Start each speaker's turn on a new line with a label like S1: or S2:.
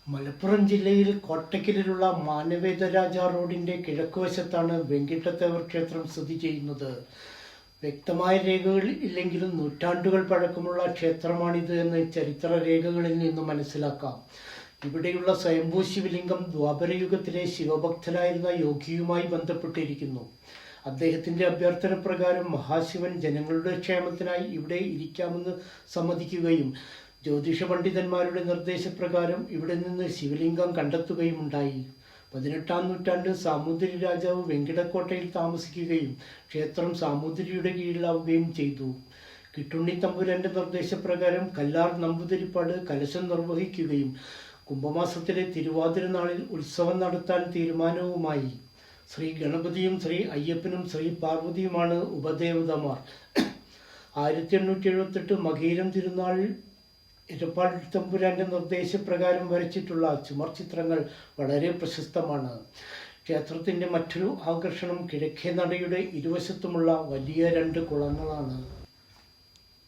S1: മലപ്പുറം ജില്ലയിൽ കോട്ടക്കലിലുള്ള മാനവേദരാജ റോഡിന്റെ കിഴക്കുവശത്താണ് വെങ്കിട്ടത്തേവർ ക്ഷേത്രം സ്ഥിതി ചെയ്യുന്നത്. വ്യക്തമായ രേഖകൾ ഇല്ലെങ്കിലും നൂറ്റാണ്ടുകൾ പഴക്കമുള്ള ക്ഷേത്രമാണിത് എന്ന് ചരിത്ര രേഖകളിൽ നിന്ന് മനസ്സിലാക്കാം. ഇവിടെയുള്ള സ്വയംഭൂ ശിവലിംഗം ദ്വാപരയുഗത്തിലെ ശിവഭക്തനായിരുന്ന യോഗിയുമായി ബന്ധപ്പെട്ടിരിക്കുന്നു. അദ്ദേഹത്തിന്റെ അഭ്യർത്ഥന പ്രകാരം മഹാശിവൻ ജനങ്ങളുടെ ക്ഷേമത്തിനായി ഇവിടെ ഇരിക്കാമെന്ന് സമ്മതിക്കുകയും ജ്യോതിഷ പണ്ഡിതന്മാരുടെ നിർദ്ദേശപ്രകാരം ഇവിടെ നിന്ന് ശിവലിംഗം കണ്ടെത്തുകയുമുണ്ടായി. 18-ാം നൂറ്റാണ്ട് സാമൂതിരി രാജാവ് വെങ്കിടക്കോട്ടയിൽ താമസിക്കുകയും ക്ഷേത്രം സാമൂതിരിയുടെ കീഴിലാവുകയും ചെയ്തു. കിട്ടുണ്ണി തമ്പുരാന്റെ നിർദ്ദേശപ്രകാരം കല്ലാർ നമ്പൂതിരിപ്പാട് കലശം നിർവഹിക്കുകയും കുംഭമാസത്തിലെ തിരുവാതിര നാളിൽ ഉത്സവം നടത്താൻ തീരുമാനവുമായി. ശ്രീ ഗണപതിയും ശ്രീ അയ്യപ്പനും ശ്രീ പാർവതിയുമാണ് ഉപദേവതമാർ. 1878 മകീരം തിരുനാളിൽ ഇരപ്പാൾ തമ്പുരാന്റെ നിർദ്ദേശപ്രകാരം വരച്ചിട്ടുള്ള ചുമർ ചിത്രങ്ങൾ വളരെ പ്രശസ്തമാണ്. ക്ഷേത്രത്തിന്റെ മറ്റൊരു ആകർഷണം കിഴക്കേ നടയുടെ ഇരുവശത്തുമുള്ള വലിയ 2 കുളങ്ങളാണ്.